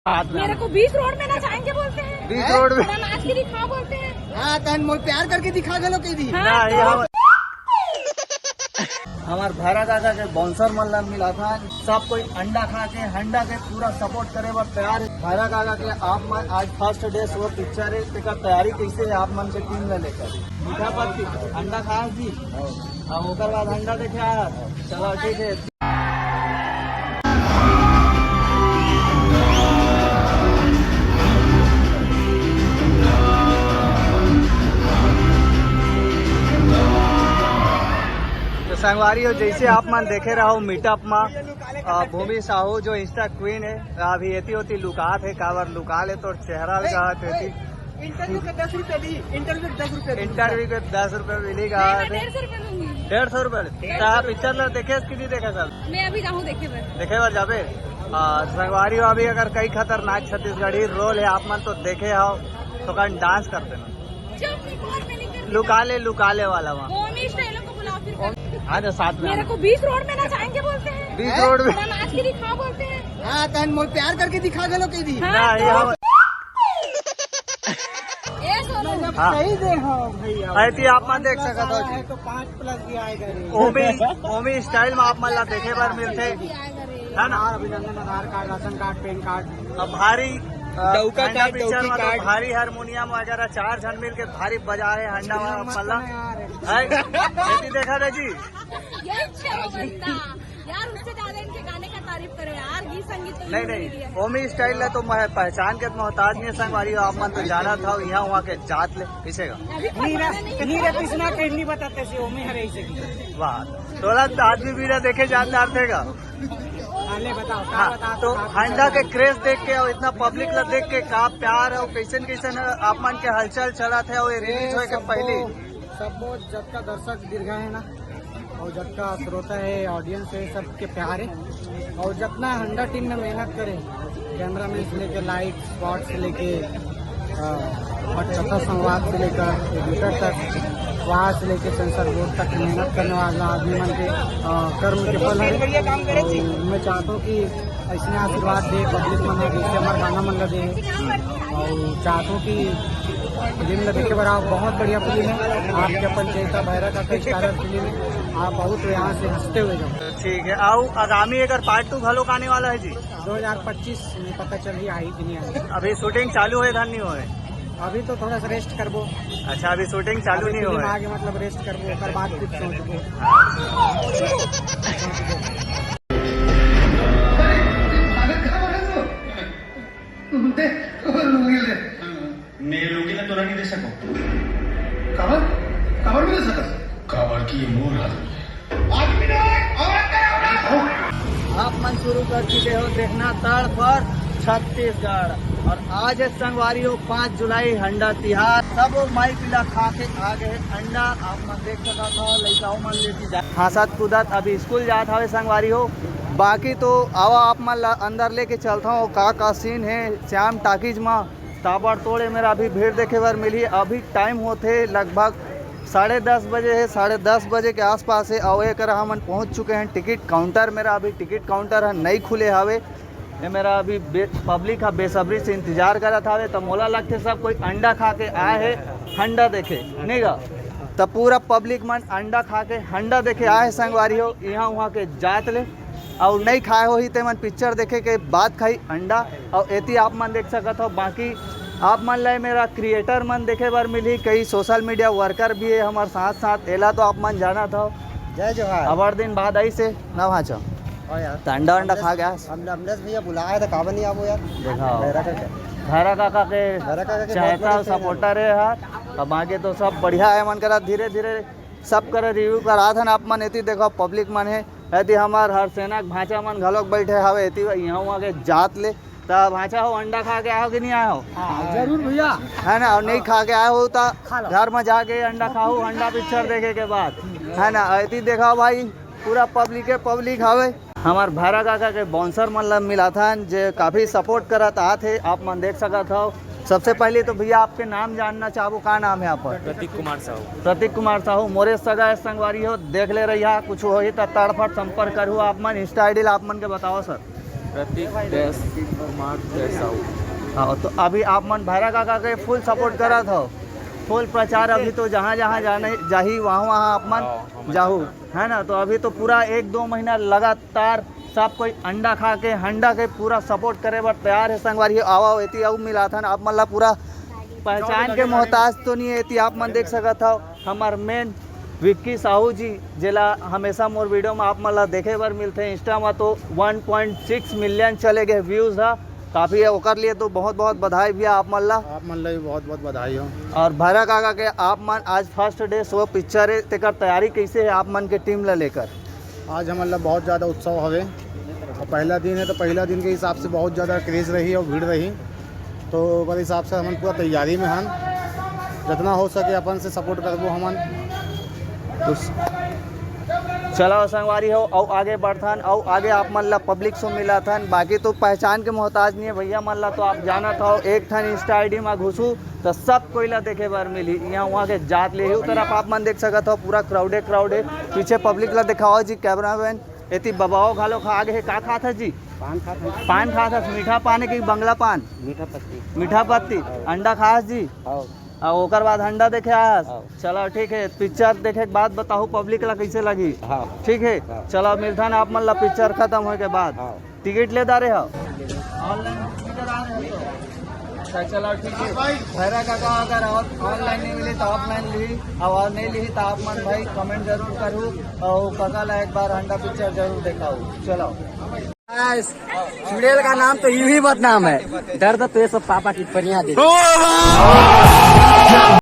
मेरे को 20 रोड में ना जाएंगे बोलते हैं। 20 रोड में नाच के दिखा बोलते हैं। हाँ तन मोल प्यार करके दिखा गलो के दी हाँ, हमार भरा काका के बाउंसर मन ला मिला था। सब कोई अंडा खा के हंडा के पूरा सपोर्ट करे बर तैयार है। भरा काका के आप मन आज फर्स्ट डे वो पिक्चर है तेका तैयारी कैसे है आप मन से टीम में लेकर मीठा पत्ती अंडा खा जी और ओकर बाद अंडा देखे आया। चलो ठीक है। संगवारी हो जैसे आप मन देखे रहो मीटअप में भूमि साहू जो इंस्टा क्वीन है अभी एती होती लुकात है कावर लुका ले तो चेहरा लगात है। इंटरव्यू के 10 रुपए दी। इंटरव्यू के 10 रुपए मिलेगा। 150 रुपए पिक्चर ला देखे कि नहीं देखा सर? मैं अभी जाऊँ देखे बार जाबे संगवारी हो। अभी अगर कई खतरनाक छत्तीसगढ़ी रोल है आप मन तो देखे हो तो कहीं डांस करते ना लुका ले वाला वहाँ आज साथ में। मेरे को 20 रोड में ना जाएंगे बोलते हैं। 20 रोड में नाच के दिखा बोलते हैं। हाँ तन मोल प्यार करके दिखा गलो के दी सही देखो भैया ऐसी आप मन देख सकते हो तो 5+ भी आएगा। ओमी स्टाइल में आप मन ला देखे बार मिलते है ना। अभिनंदन Aadhaar card ration card PAN card अब भारी डौका कार्ड, पिक्चर में कार्ड। तो भारी हारमोनियम वगैरह 4 जन मिल के भारी बजा रहे हंडा पल्ला देखा था जी। यार उससे ज्यादा इनके गाने का तारीफ करो यार। गीत संगीत तो नहीं ओमी स्टाइल है तो मैं पहचान के मोहताज नहीं संगवारी आप मन तो जाना था यहाँ वहाँ के जात ले पीछे कृष्णा के नहीं बताते थे ओमी हरे से वाह थोड़ा आदमी भी देखे जाते थे बताओ। हाँ तो हंडा के क्रेज देख के और इतना पब्लिक ला देख के का प्यार और कैसन आप मन के हलचल चला थे और रिलीज होए के पहले सब जब का दर्शक दीर्घा है ना और जब का श्रोता है ऑडियंस है सबके प्यार है। और जितना हंडा टीम में मेहनत करे कैमरामैन से लेकर लाइट स्पॉट से लेके पटकथा संवाद से लेकर एडिटर तक वहाँ से लेके सेंसर बोर्ड तक मेहनत करने वाला आदमी मन के कर्म के फल है। मैं चाहता हूँ कि ऐसे आशीर्वाद दे पब्लिक मन जैसे हमारा गाना मन दे और चाहता हूँ कि फिल्म लगे के बराबर बहुत बढ़िया फिल्म है। आपके अपन चेता भैरा का स्टारर फिल्म है। आप बहुत यहाँ से हंसते हुए जाओ। ठीक है आओ आगामी अगर पार्ट 2 घलोक आने वाला है जी 2025 में पता चल रही आई कि नहीं आई। अभी शूटिंग चालू है धन नहीं हो अभी तो थोड़ा सा रेस्ट करबो। अच्छा अभी शूटिंग चालू नहीं हो आगे मतलब रेस्ट करबो ओकर बाद कुछ सोचबो। मैं लोगीला तोरा नहीं दे सको कवर भी दे सकत कावर की मोर आदमी ने औरत है आप मन शुरू कर चुके हो देखना तड़फड़ छत्तीसगढ़ और आज है संगवारी हो 5 जुलाई हंडा तिहार। सब माई पिला खा के आ गए अंडा आप मन देख सका था लड़काओ मन लेती जा हंसत कूदत अभी स्कूल जात हवे संगवारी हो। बाकी तो आवा आप मन अंदर लेके चलता हूँ का सीन है श्याम टाकीज में ताबड़ तोड़े मेरा अभी भीड़ देखे बार मिली। अभी टाइम होते लगभग 10:30 बजे है 10:30 बजे के आसपास है और एक हम पहुँच चुके हैं टिकट काउंटर। मेरा अभी टिकट काउंटर है नहीं खुले हवे ये मेरा अभी पब्लिक का बेसब्री से इंतजार करा था तो मोला लगते सब कोई अंडा खा के आए है हंडा देखे नहीं गा तो पूरा पब्लिक मन अंडा खा के हंडा देखे आए संगवारी हो यहाँ वहाँ के जात ले और नहीं खाए हो ही ते मन पिक्चर देखे के बाद खाई अंडा और एती आप मन देख सकत हो। बाकी आप मन ले मेरा क्रिएटर मन देखे बार मिली कई सोशल मीडिया वर्कर भी है हमारे साथ साथ एला तो आप मन जाना था। जय जोहार। अबर दिन बाद आई से ना वहाँ चो तो अंडा अंडा खा गया हमने भैया बुलाया था काबा नहीं आपको यार देखा भैरा काका के चाहता सपोर्टर है यार। अब आगे तो सब बढ़िया है मन करा धीरे धीरे सब करे रिव्यू करा था आप मन एती देखो पब्लिक मन है यदि हमार हर सेना भाषा मन घलोक बैठे हवे एती यहाँ वहाँ के जात ले तो भाषा हो अंडा खा के आए हो कि नहीं आए हो? जरूर भैया है ना और नहीं खा के आए हो तो घर में जाके अंडा खाओ अंडा पिक्चर देखे के बाद है ना ऐती देखा भाई पूरा पब्लिक हवे। हमार भैरा काका के बाउंसर मन ला मिला था जो काफ़ी सपोर्ट करत आते आप मन देख सकत हो। सबसे पहले तो भैया आपके नाम जानना चाहूँ का नाम है आपका? प्रतीक कुमार साहू। प्रतीक कुमार साहू मोरे सगा संगवारी हो देख ले रही कुछ हो ही तो तड़फट संपर्क करूँ आप मन इंस्टा आईडी आप मन के बताओ सर। प्रतीक देश कुमार देसाऊ। हाँ, तो अभी आप मन भैरा काका के फुल सपोर्ट करा था, फुल प्रचार अभी तो जहाँ जहाँ जाने जाही वहाँ वहाँ आप मन जाहू, है ना। तो अभी तो पूरा 1-2 महीना लगातार सब कोई अंडा खा के हंडा के पूरा सपोर्ट करे बर तैयार है। संगवारी आवा एती आऊ मिला था आप मन ला पूरा पहचान के मोहताज तो नहीं है। आप मन देख सकत हो हमार मेन विक्की साहू जी, जेला हमेशा मोर वीडियो में आप मन ला देखे बर मिलते हैं। इंस्टा में तो 1.6 मिलियन चले गए व्यूज़ है, काफ़ी है। ओकर लिए तो बहुत बहुत बधाई भी आप मन ला। आप मन ला भी बहुत बहुत बधाई हो। और भैरा काका के आप मन आज फर्स्ट डे शो पिक्चर है, तेकर तैयारी कैसे है आप मन के टीम ला लेकर? आज हमारे बहुत ज़्यादा उत्सव हवे और पहला दिन है, तो पहला दिन के हिसाब से बहुत ज़्यादा क्रेज़ रही और भीड़ रही, तो ओकर हिसाब से हम पूरा तैयारी में हन। जितना हो सके अपन से सपोर्ट करबो हमन। तो चलो संगवारी हो और आगे बढ़थन और आगे आप मन ला पब्लिक से मिला था। बाकी तो पहचान के मोहताज नहीं है भैया मन ला, तो आप जाना था एक ठन इंस्टा ID में घुसू तो सब कोई ला देखे बार मिली। यहाँ वहाँ के जात ले ही तरफ आप मन देख सकत हो, पूरा क्राउडे पीछे पब्लिक ला दिखाओ जी। कैमरा मैन एती बबाओ घालो खा आगे है, का खाता है जी? पान खाता, मीठा पान की बंगला पान, मीठा पत्ती, अंडा खास जी। और ओकर बाद अंडा देखे आस। चलो ठीक है, पिक्चर देखे के बाद बताओ पब्लिक ला कैसे लगी। ठीक है, चलो मिलथन आप मन ला पिक्चर खत्म होने के बाद टिकट ले दारे हो ऑनलाइन टिकट आ रहे हो। अच्छा चलो ठीक है, भैरा काका अगर ऑनलाइन नहीं मिली तो ऑफलाइन ली, और नहीं ली तो आप मन भाई कमेंट जरूर करूँ और काका ला एक बार अंडा पिक्चर जरूर दिखाओ। चलो चुड़ैल का नाम तो यूं ही बदनाम है, दर्द तो ये सब पापा की परियां दे।